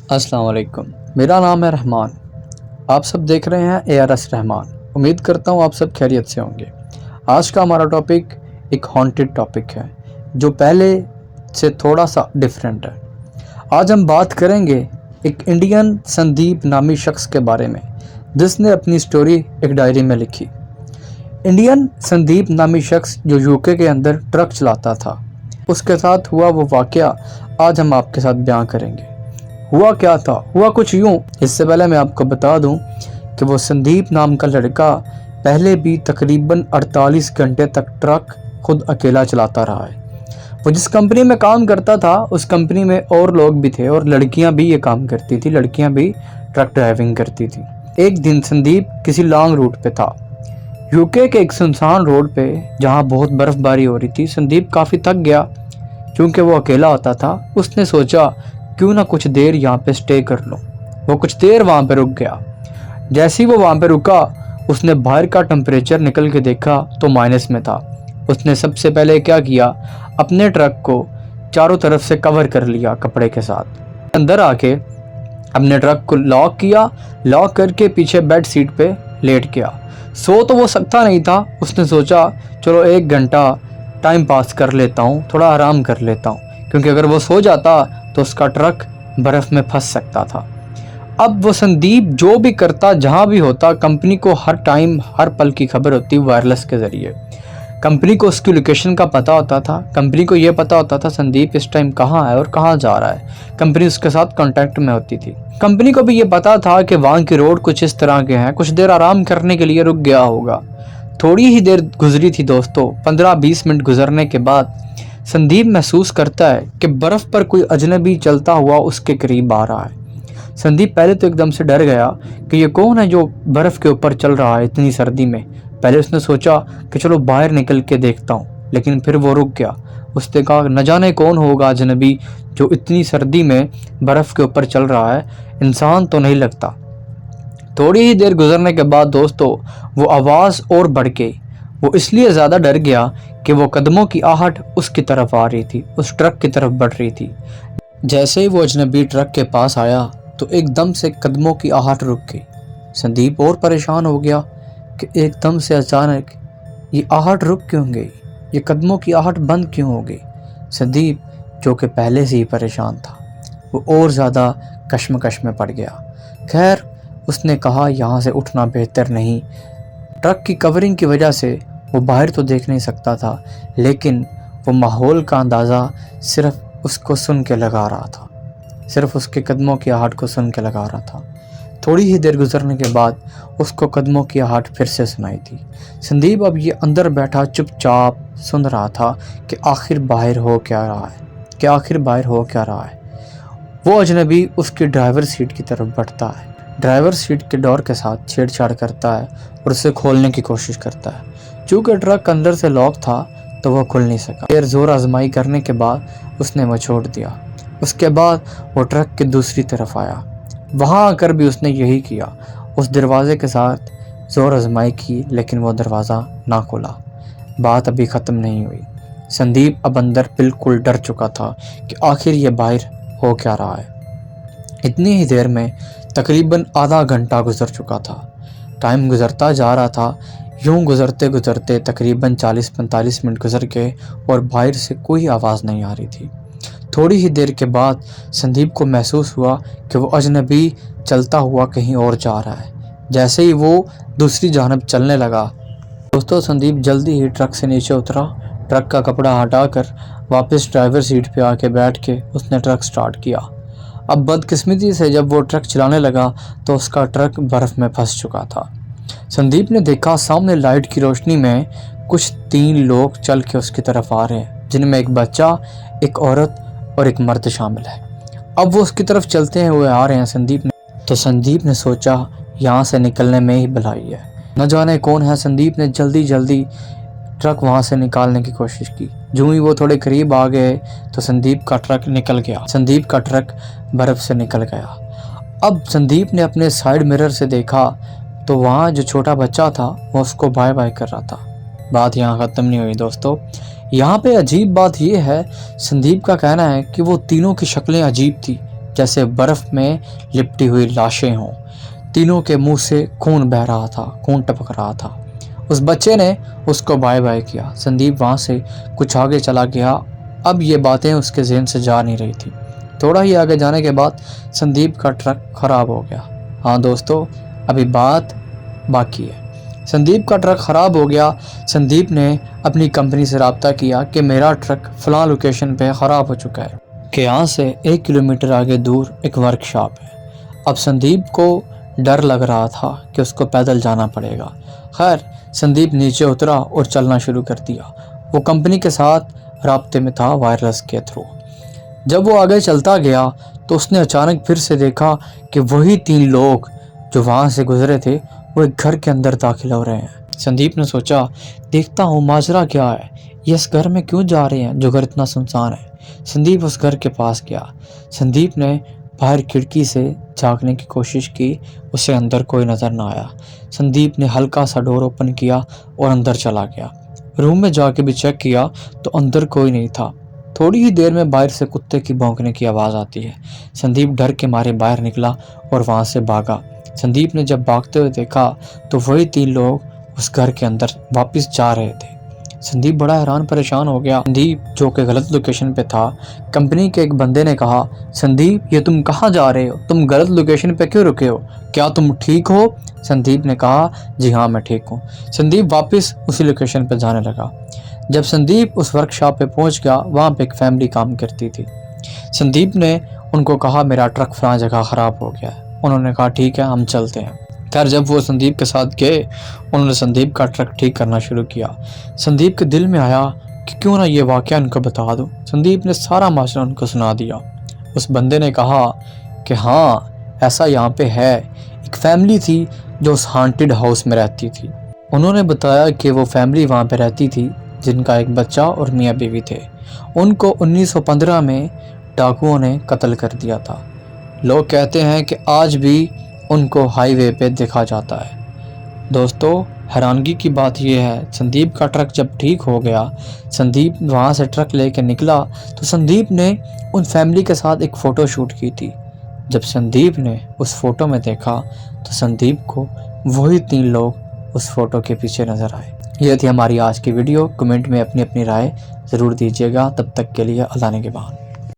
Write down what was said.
अस्सलाम वालेकुम। मेरा नाम है रहमान। आप सब देख रहे हैं ARS रहमान। उम्मीद करता हूँ आप सब खैरियत से होंगे। आज का हमारा टॉपिक एक हॉन्टेड टॉपिक है जो पहले से थोड़ा सा डिफरेंट है। आज हम बात करेंगे एक इंडियन संदीप नामी शख्स के बारे में जिसने अपनी स्टोरी एक डायरी में लिखी। इंडियन संदीप नामी शख्स जो यूके के अंदर ट्रक चलाता था, उसके साथ हुआ वो वाक़या आज हम आपके साथ बयां करेंगे। हुआ क्या था? हुआ कुछ यूँ। इससे पहले मैं आपको बता दूं कि वो संदीप नाम का लड़का पहले भी तकरीबन 48 घंटे तक ट्रक खुद अकेला चलाता रहा है। वो जिस कंपनी में काम करता था उस कंपनी में और लोग भी थे और लड़कियां भी ये काम करती थी, लड़कियां भी ट्रक ड्राइविंग करती थी। एक दिन संदीप किसी लॉन्ग रूट पे था, यूके के एक सुनसान रोड पे जहाँ बहुत बर्फबारी हो रही थी। संदीप काफ़ी थक गया क्योंकि वो अकेला होता था। उसने सोचा क्यों ना कुछ देर यहाँ पे स्टे कर लूँ। वो कुछ देर वहाँ पे रुक गया। जैसे ही वो वहाँ पे रुका उसने बाहर का टेम्परेचर निकल के देखा तो माइनस में था। उसने सबसे पहले क्या किया, अपने ट्रक को चारों तरफ से कवर कर लिया कपड़े के साथ। अंदर आके अपने ट्रक को लॉक किया, लॉक करके पीछे बेड सीट पे लेट गया। सो तो वो सकता नहीं था। उसने सोचा चलो 1 घंटा टाइम पास कर लेता हूँ, थोड़ा आराम कर लेता हूँ, क्योंकि अगर वो सो जाता तो उसका ट्रक बर्फ़ में फंस सकता था। अब वो संदीप जो भी करता, जहाँ भी होता, कंपनी को हर टाइम हर पल की खबर होती वायरलेस के ज़रिए। कंपनी को उसकी लोकेशन का पता होता था। कंपनी को ये पता होता था संदीप इस टाइम कहाँ है और कहाँ जा रहा है। कंपनी उसके साथ कांटेक्ट में होती थी। कंपनी को भी ये पता था कि वहाँ की रोड कुछ इस तरह के हैं, कुछ देर आराम करने के लिए रुक गया होगा। थोड़ी ही देर गुजरी थी दोस्तों। 15-20 मिनट गुजरने के बाद संदीप महसूस करता है कि बर्फ़ पर कोई अजनबी चलता हुआ उसके करीब आ रहा है। संदीप पहले तो एकदम से डर गया कि ये कौन है जो बर्फ़ के ऊपर चल रहा है इतनी सर्दी में। पहले उसने सोचा कि चलो बाहर निकल के देखता हूँ, लेकिन फिर वो रुक गया। उसने कहा न जाने कौन होगा अजनबी जो इतनी सर्दी में बर्फ़ के ऊपर चल रहा है, इंसान तो नहीं लगता। थोड़ी ही देर गुजरने के बाद दोस्तों वो आवाज़ और बढ़ गई। वो इसलिए ज़्यादा डर गया कि वो कदमों की आहट उसकी तरफ आ रही थी, उस ट्रक की तरफ बढ़ रही थी। जैसे ही वो अजनबी ट्रक के पास आया तो एकदम से कदमों की आहट रुक गई। संदीप और परेशान हो गया कि एकदम से अचानक ये आहट रुक क्यों गई, ये कदमों की आहट बंद क्यों हो गई। संदीप जो कि पहले से ही परेशान था वो और ज़्यादा कश्मकश में पड़ गया। खैर उसने कहा यहाँ से उठना बेहतर नहीं। ट्रक की कवरिंग की वजह से वो बाहर तो देख नहीं सकता था, लेकिन वो माहौल का अंदाज़ा सिर्फ उसको सुन के लगा रहा था, सिर्फ उसके कदमों की आहट को सुन के लगा रहा था। थोड़ी ही देर गुजरने के बाद उसको कदमों की आहट फिर से सुनाई थी। संदीप अब ये अंदर बैठा चुपचाप सुन रहा था कि आखिर बाहर हो क्या रहा है, कि आखिर बाहर हो क्या रहा है। वो अजनबी उसकी ड्राइवर सीट की तरफ बढ़ता है, ड्राइवर सीट के डोर के साथ छेड़छाड़ करता है और उसे खोलने की कोशिश करता है। चूँकि ट्रक अंदर से लॉक था तो वह खुल नहीं सका। फिर जोर आजमाई करने के बाद उसने वह छोड़ दिया। उसके बाद वो ट्रक की दूसरी तरफ आया। वहाँ आकर भी उसने यही किया, उस दरवाजे के साथ जोर आजमाई की, लेकिन वो दरवाज़ा ना खुला। बात अभी ख़त्म नहीं हुई। संदीप अब अंदर बिल्कुल डर चुका था कि आखिर ये बाहर हो क्या रहा है। इतनी ही देर में तकरीबन आधा घंटा गुजर चुका था। टाइम गुजरता जा रहा था। यूं गुजरते गुजरते तकरीबन 40-45 मिनट गुजर गए और बाहर से कोई आवाज़ नहीं आ रही थी। थोड़ी ही देर के बाद संदीप को महसूस हुआ कि वो अजनबी चलता हुआ कहीं और जा रहा है। जैसे ही वो दूसरी जानब चलने लगा दोस्तों, संदीप जल्दी ही ट्रक से नीचे उतरा। ट्रक का कपड़ा हटाकर वापस ड्राइवर सीट पे आके बैठ के उसने ट्रक स्टार्ट किया। अब बदकिस्मती से जब वो ट्रक चलाने लगा तो उसका ट्रक बर्फ़ में फंस चुका था। संदीप ने देखा सामने लाइट की रोशनी में कुछ 3 लोग चल के उसकी तरफ आ रहे हैं, जिनमें एक बच्चा, एक औरत और एक मर्द शामिल है। अब वो उसकी तरफ चलते हुए आ रहे हैं। संदीप ने सोचा यहाँ से निकलने में ही भलाई है, न जाने कौन है। संदीप ने जल्दी जल्दी ट्रक वहाँ से निकालने की कोशिश की। जो ही वो थोड़े करीब आ गए तो संदीप का ट्रक निकल गया। संदीप का ट्रक बर्फ़ से निकल गया। अब संदीप ने अपने साइड मिरर से देखा तो वहाँ जो छोटा बच्चा था वो उसको बाय बाय कर रहा था। बात यहाँ ख़त्म नहीं हुई दोस्तों। यहाँ पे अजीब बात ये है, संदीप का कहना है कि वो तीनों की शक्लें अजीब थी, जैसे बर्फ़ में लिपटी हुई लाशें हों। तीनों के मुंह से खून बह रहा था, खून टपक रहा था। उस बच्चे ने उसको बाय बाय किया। संदीप वहाँ से कुछ आगे चला गया। अब ये बातें उसके ज़हन से जा नहीं रही थी। थोड़ा ही आगे जाने के बाद संदीप का ट्रक ख़राब हो गया। हाँ दोस्तों, अभी बात बाकी है। संदीप का ट्रक ख़राब हो गया। संदीप ने अपनी कंपनी से रब्ता किया कि मेरा ट्रक फ़लाँ लोकेशन पे ख़राब हो चुका है, कि यहाँ से 1 किलोमीटर आगे दूर एक वर्कशॉप है। अब संदीप को डर लग रहा था कि उसको पैदल जाना पड़ेगा। खैर, संदीप नीचे उतरा और चलना शुरू कर दिया। वो कंपनी के साथ राब्ते में था वायरलेस के थ्रू। जब वो आगे चलता गया तो उसने अचानक फिर से देखा कि वही 3 लोग जो वहाँ से गुजरे थे वो एक घर के अंदर दाखिल हो रहे हैं। संदीप ने सोचा, देखता हूँ माजरा क्या है, ये इस घर में क्यों जा रहे हैं जो घर इतना सुनसान है। संदीप उस घर के पास गया। संदीप ने बाहर खिड़की से झांकने की कोशिश की, उसे अंदर कोई नज़र ना आया। संदीप ने हल्का सा डोर ओपन किया और अंदर चला गया। रूम में जाके भी चेक किया तो अंदर कोई नहीं था। थोड़ी ही देर में बाहर से कुत्ते की भौंकने की आवाज़ आती है। संदीप डर के मारे बाहर निकला और वहाँ से भागा। संदीप ने जब भागते हुए देखा तो वही 3 लोग उस घर के अंदर वापस जा रहे थे। संदीप बड़ा हैरान परेशान हो गया। संदीप जो कि गलत लोकेशन पे था। कंपनी के एक बंदे ने कहा, संदीप ये तुम कहाँ जा रहे हो, तुम गलत लोकेशन पे क्यों रुके हो, क्या तुम ठीक हो? संदीप ने कहा, जी हाँ मैं ठीक हूँ। संदीप वापस उसी लोकेशन पे जाने लगा। जब संदीप उस वर्कशॉप पे पहुंच गया, वहाँ पे एक फैमिली काम करती थी। संदीप ने उनको कहा, मेरा ट्रक फलां जगह ख़राब हो गया है। उन्होंने कहा, ठीक है हम चलते हैं। खैर, जब वो संदीप के साथ गए, उन्होंने संदीप का ट्रक ठीक करना शुरू किया। संदीप के दिल में आया कि क्यों ना ये वाक़या उनको बता दूं। संदीप ने सारा माजरा उनको सुना दिया। उस बंदे ने कहा कि हाँ ऐसा यहाँ पे है, एक फैमिली थी जो उस हांटेड हाउस में रहती थी। उन्होंने बताया कि वो फैमिली वहाँ पे रहती थी जिनका एक बच्चा और मियाँ बीवी थे। उनको 1915 में डाकुओं ने कत्ल कर दिया था। लोग कहते हैं कि आज भी उनको हाईवे पे देखा जाता है। दोस्तों, हैरानगी की बात यह है, संदीप का ट्रक जब ठीक हो गया, संदीप वहाँ से ट्रक लेके निकला तो संदीप ने उन फैमिली के साथ एक फ़ोटो शूट की थी। जब संदीप ने उस फ़ोटो में देखा तो संदीप को वही 3 लोग उस फ़ोटो के पीछे नज़र आए। यह थी हमारी आज की वीडियो। कमेंट में अपनी अपनी राय ज़रूर दीजिएगा। तब तक के लिए अल्लाह ने के बाद।